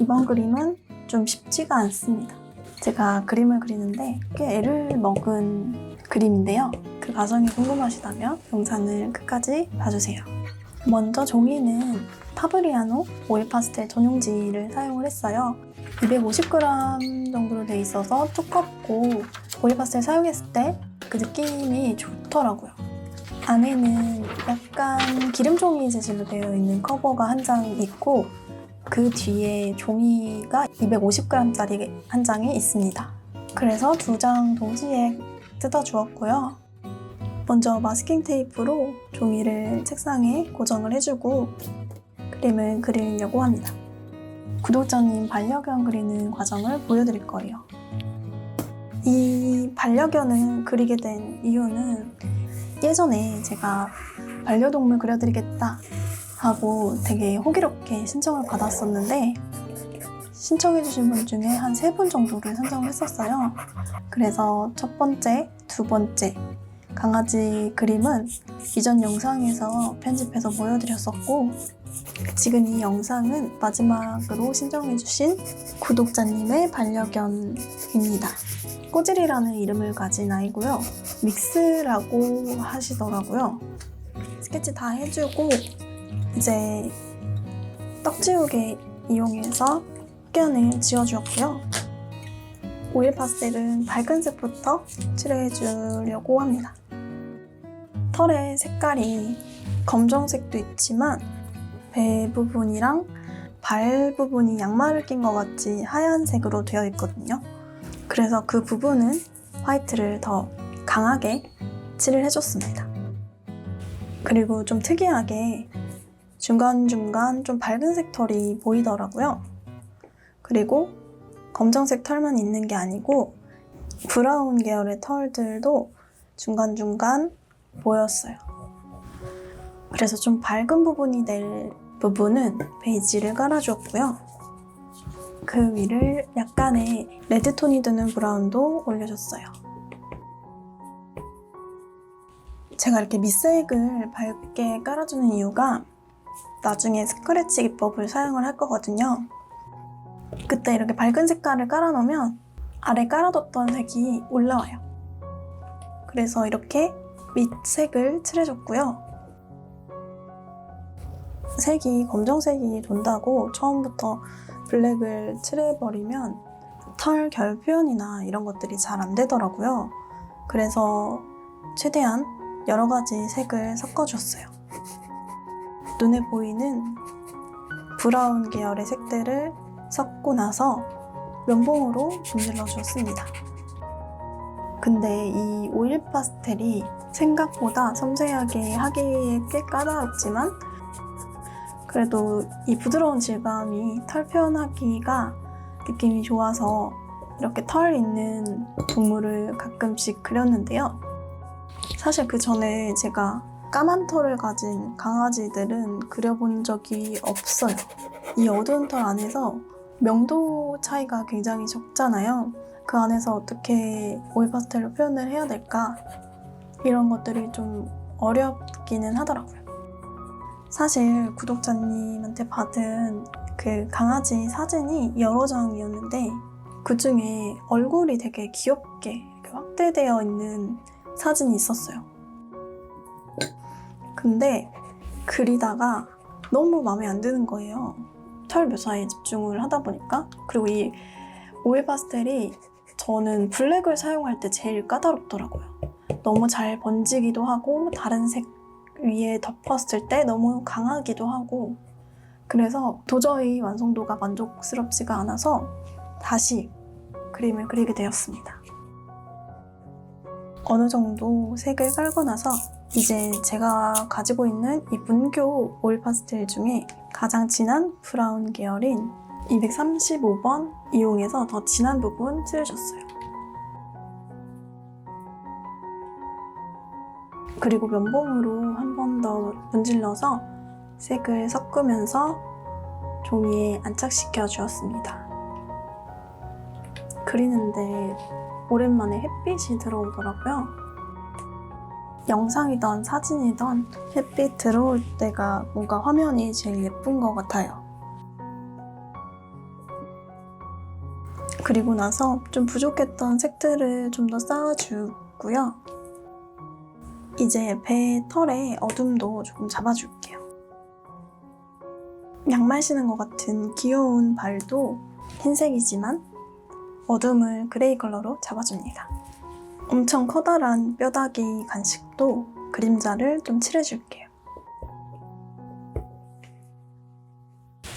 이번 그림은 좀 쉽지가 않습니다. 제가 그림을 그리는데 꽤 애를 먹은 그림인데요. 그 과정이 궁금하시다면 영상을 끝까지 봐주세요. 먼저 종이는 파브리아노 오일 파스텔 전용지를 사용을 했어요. 250g 정도로 돼 있어서 두껍고 오일 파스텔 사용했을 때 그 느낌이 좋더라고요. 안에는 약간 기름종이 재질로 되어 있는 커버가 한 장 있고 그 뒤에 종이가 250g짜리 한 장이 있습니다. 그래서 두 장 동시에 뜯어주었고요. 먼저 마스킹 테이프로 종이를 책상에 고정을 해주고 그림을 그리려고 합니다. 구독자님 반려견 그리는 과정을 보여드릴 거예요. 이 반려견을 그리게 된 이유는 예전에 제가 반려동물 그려드리겠다 하고 되게 호기롭게 신청을 받았었는데 신청해주신 분 중에 한 3분 정도를 선정을 했었어요. 그래서 첫 번째, 두 번째 강아지 그림은 이전 영상에서 편집해서 보여드렸었고 지금 이 영상은 마지막으로 신청해주신 구독자님의 반려견입니다. 꼬질이라는 이름을 가진 아이고요. 믹스라고 하시더라고요. 스케치 다 해주고 이제 떡지우개 이용해서 흑연을 지워주었고요. 오일 파스텔은 밝은 색부터 칠해주려고 합니다. 털의 색깔이 검정색도 있지만 배 부분이랑 발 부분이 양말을 낀 것 같이 하얀색으로 되어 있거든요. 그래서 그 부분은 화이트를 더 강하게 칠을 해줬습니다. 그리고 좀 특이하게 중간중간 좀 밝은색 털이 보이더라고요. 그리고 검정색 털만 있는 게 아니고 브라운 계열의 털들도 중간중간 보였어요. 그래서 좀 밝은 부분이 될 부분은 베이지를 깔아주었고요. 그 위를 약간의 레드톤이 드는 브라운도 올려줬어요. 제가 이렇게 밑색을 밝게 깔아주는 이유가 나중에 스크래치 기법을 사용을 할 거거든요. 그때 이렇게 밝은 색깔을 깔아놓으면 아래 깔아뒀던 색이 올라와요. 그래서 이렇게 밑색을 칠해줬고요. 색이 검정색이 돈다고 처음부터 블랙을 칠해버리면 털 결 표현이나 이런 것들이 잘 안 되더라고요. 그래서 최대한 여러 가지 색을 섞어줬어요. 눈에 보이는 브라운 계열의 색들을 섞고 나서 면봉으로 문질러 주었습니다. 근데 이 오일 파스텔이 생각보다 섬세하게 하기에 꽤 까다롭지만 그래도 이 부드러운 질감이 털 표현하기가 느낌이 좋아서 이렇게 털 있는 동물을 가끔씩 그렸는데요. 사실 그 전에 제가 까만 털을 가진 강아지들은 그려본 적이 없어요. 이 어두운 털 안에서 명도 차이가 굉장히 적잖아요. 그 안에서 어떻게 오일 파스텔로 표현을 해야 될까? 이런 것들이 좀 어렵기는 하더라고요. 사실 구독자님한테 받은 그 강아지 사진이 여러 장이었는데 그 중에 얼굴이 되게 귀엽게 이렇게 확대되어 있는 사진이 있었어요. 근데 그리다가 너무 마음에 안 드는 거예요. 털 묘사에 집중을 하다 보니까. 그리고 이 오일 파스텔이 저는 블랙을 사용할 때 제일 까다롭더라고요. 너무 잘 번지기도 하고 다른 색 위에 덮었을 때 너무 강하기도 하고 그래서 도저히 완성도가 만족스럽지가 않아서 다시 그림을 그리게 되었습니다. 어느 정도 색을 깔고 나서 이제 제가 가지고 있는 이 문교 오일 파스텔 중에 가장 진한 브라운 계열인 235번 이용해서 더 진한 부분 칠해줬어요. 그리고 면봉으로 한 번 더 문질러서 색을 섞으면서 종이에 안착시켜 주었습니다. 그리는데 오랜만에 햇빛이 들어오더라고요. 영상이든 사진이든 햇빛 들어올 때가 뭔가 화면이 제일 예쁜 것 같아요. 그리고 나서 좀 부족했던 색들을 좀 더 쌓아주고요. 이제 배 털에 어둠도 조금 잡아줄게요. 양말 신은 것 같은 귀여운 발도 흰색이지만 어둠을 그레이 컬러로 잡아줍니다. 엄청 커다란 뼈다귀 간식도 그림자를 좀 칠해줄게요.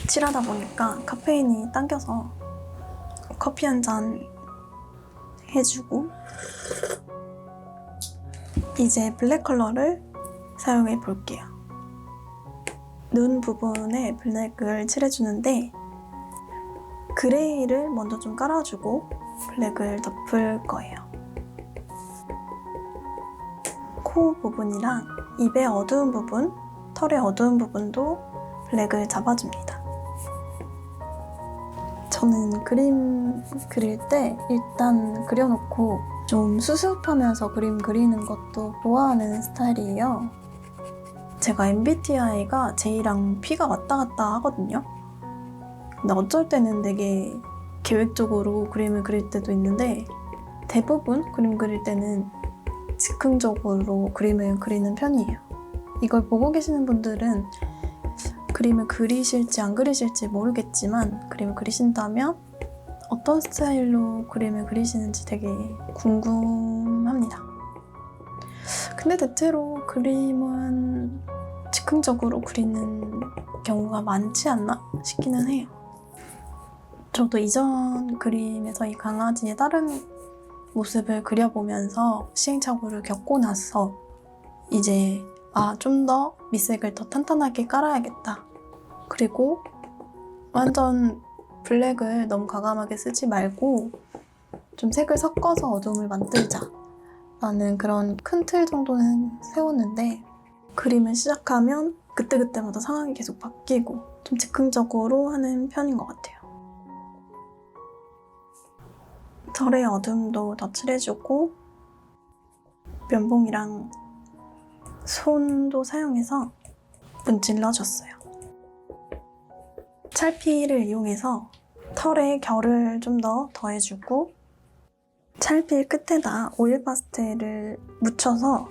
칠하다 보니까 카페인이 당겨서 커피 한 잔 해주고 이제 블랙 컬러를 사용해 볼게요. 눈 부분에 블랙을 칠해주는데 그레이를 먼저 좀 깔아주고 블랙을 덮을 거예요. 코 부분이랑 입의 어두운 부분, 털의 어두운 부분도 블랙을 잡아줍니다. 저는 그림 그릴 때 일단 그려놓고 좀 수습하면서 그림 그리는 것도 좋아하는 스타일이에요. 제가 MBTI가 J랑 P가 왔다 갔다 하거든요. 근데 어쩔 때는 되게 계획적으로 그림을 그릴 때도 있는데 대부분 그림 그릴 때는 즉흥적으로 그림을 그리는 편이에요. 이걸 보고 계시는 분들은 그림을 그리실지 안 그리실지 모르겠지만 그림을 그리신다면 어떤 스타일로 그림을 그리시는지 되게 궁금합니다. 근데 대체로 그림은 즉흥적으로 그리는 경우가 많지 않나 싶기는 해요. 저도 이전 그림에서 이 강아지의 다른 모습을 그려보면서 시행착오를 겪고 나서 이제 좀 더 밑색을 더 탄탄하게 깔아야겠다. 그리고 완전 블랙을 너무 과감하게 쓰지 말고 좀 색을 섞어서 어둠을 만들자 라는 그런 큰 틀 정도는 세웠는데 그림을 시작하면 그때그때마다 상황이 계속 바뀌고 좀 즉흥적으로 하는 편인 것 같아요. 털의 어둠도 더 칠해주고 면봉이랑 손도 사용해서 문질러줬어요. 찰필을 이용해서 털에 결을 좀 더 더해주고 찰필 끝에다 오일 파스텔을 묻혀서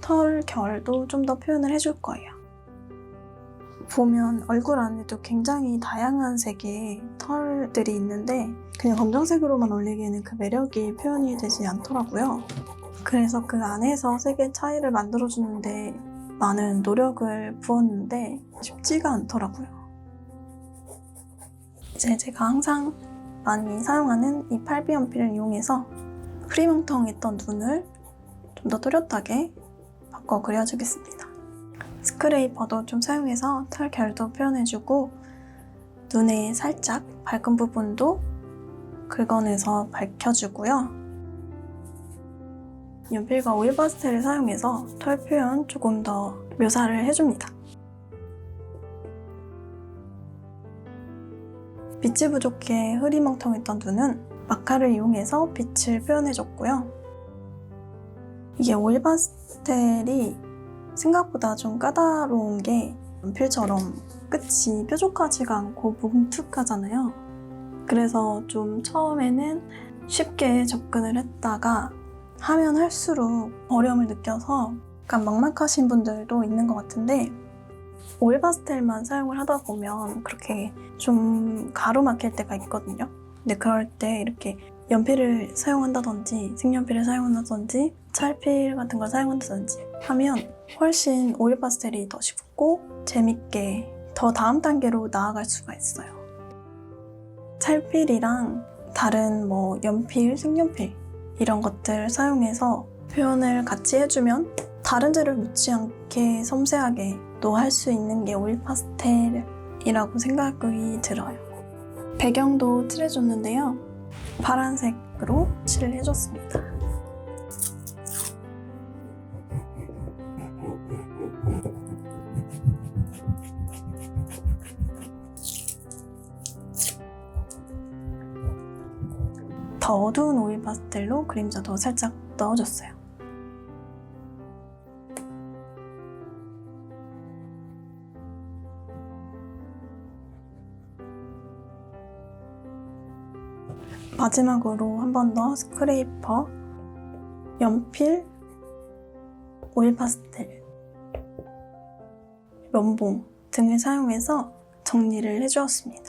털 결도 좀 더 표현을 해줄 거예요. 보면 얼굴 안에도 굉장히 다양한 색의 털들이 있는데 그냥 검정색으로만 올리기에는 그 매력이 표현이 되지 않더라고요. 그래서 그 안에서 색의 차이를 만들어주는데 많은 노력을 부었는데 쉽지가 않더라고요. 이제 제가 항상 많이 사용하는 이 8B 연필을 이용해서 흐리멍텅했던 눈을 좀 더 또렷하게 바꿔 그려주겠습니다. 스크레이퍼도 좀 사용해서 털 결도 표현해주고 눈에 살짝 밝은 부분도 긁어내서 밝혀주고요. 연필과 오일 파스텔을 사용해서 털 표현 조금 더 묘사를 해줍니다. 빛이 부족해 흐리멍텅했던 눈은 마카를 이용해서 빛을 표현해줬고요. 이게 오일 파스텔이 생각보다 좀 까다로운 게 연필처럼 끝이 뾰족하지가 않고 뭉툭하잖아요. 그래서 좀 처음에는 쉽게 접근을 했다가 하면 할수록 어려움을 느껴서 약간 막막하신 분들도 있는 것 같은데 오일 파스텔만 사용을 하다 보면 그렇게 좀 가로막힐 때가 있거든요. 근데 그럴 때 이렇게 연필을 사용한다든지 색연필을 사용한다든지 찰필 같은 걸 사용한다든지 하면 훨씬 오일 파스텔이 더 쉽고 재밌게 더 다음 단계로 나아갈 수가 있어요. 찰필이랑 다른 연필, 색연필 이런 것들 사용해서 표현을 같이 해주면 다른 재를 묻지 않게 섬세하게 또 할 수 있는 게 오일 파스텔이라고 생각이 들어요. 배경도 칠해줬는데요. 파란색으로 칠을 해줬습니다. 더 어두운 오일 파스텔로 그림자도 살짝 넣어줬어요. 마지막으로 한 번 더 스크레이퍼, 연필, 오일 파스텔, 면봉 등을 사용해서 정리를 해주었습니다.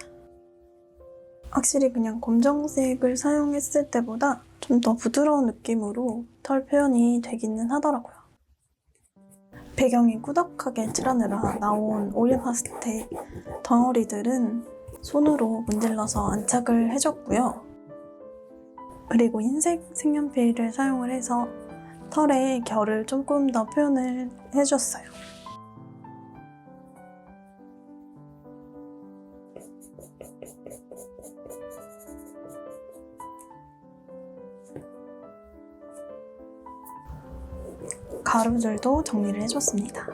확실히 그냥 검정색을 사용했을 때보다 좀 더 부드러운 느낌으로 털 표현이 되기는 하더라고요. 배경이 꾸덕하게 칠하느라 나온 오일 파스텔 덩어리들은 손으로 문질러서 안착을 해줬고요. 그리고 흰색 색연필을 사용을 해서 털의 결을 조금 더 표현을 해줬어요. 가루들도 정리를 해줬습니다.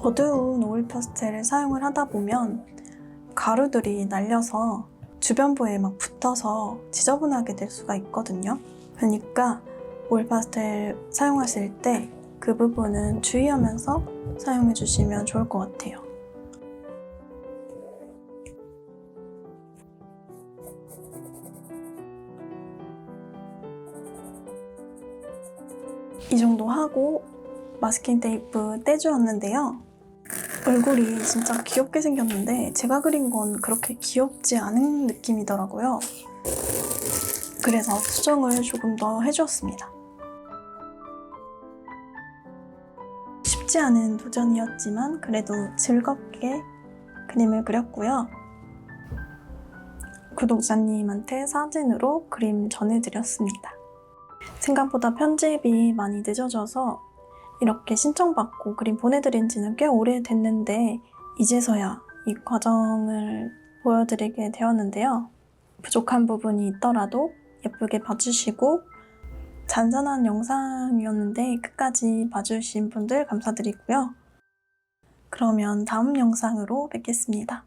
어두운 오일 파스텔을 사용을 하다 보면 가루들이 날려서 주변부에 막 붙어서 지저분하게 될 수가 있거든요. 그러니까 오일 파스텔 사용하실 때 그 부분은 주의하면서 사용해 주시면 좋을 것 같아요. 이 정도 하고 마스킹 테이프 떼주었는데요. 얼굴이 진짜 귀엽게 생겼는데 제가 그린 건 그렇게 귀엽지 않은 느낌이더라고요. 그래서 수정을 조금 더 해주었습니다. 쉽지 않은 도전이었지만 그래도 즐겁게 그림을 그렸고요. 구독자님한테 사진으로 그림 전해드렸습니다. 생각보다 편집이 많이 늦어져서 이렇게 신청받고 그림 보내드린 지는 꽤 오래됐는데 이제서야 이 과정을 보여드리게 되었는데요. 부족한 부분이 있더라도 예쁘게 봐주시고 잔잔한 영상이었는데 끝까지 봐주신 분들 감사드리고요. 그러면 다음 영상으로 뵙겠습니다.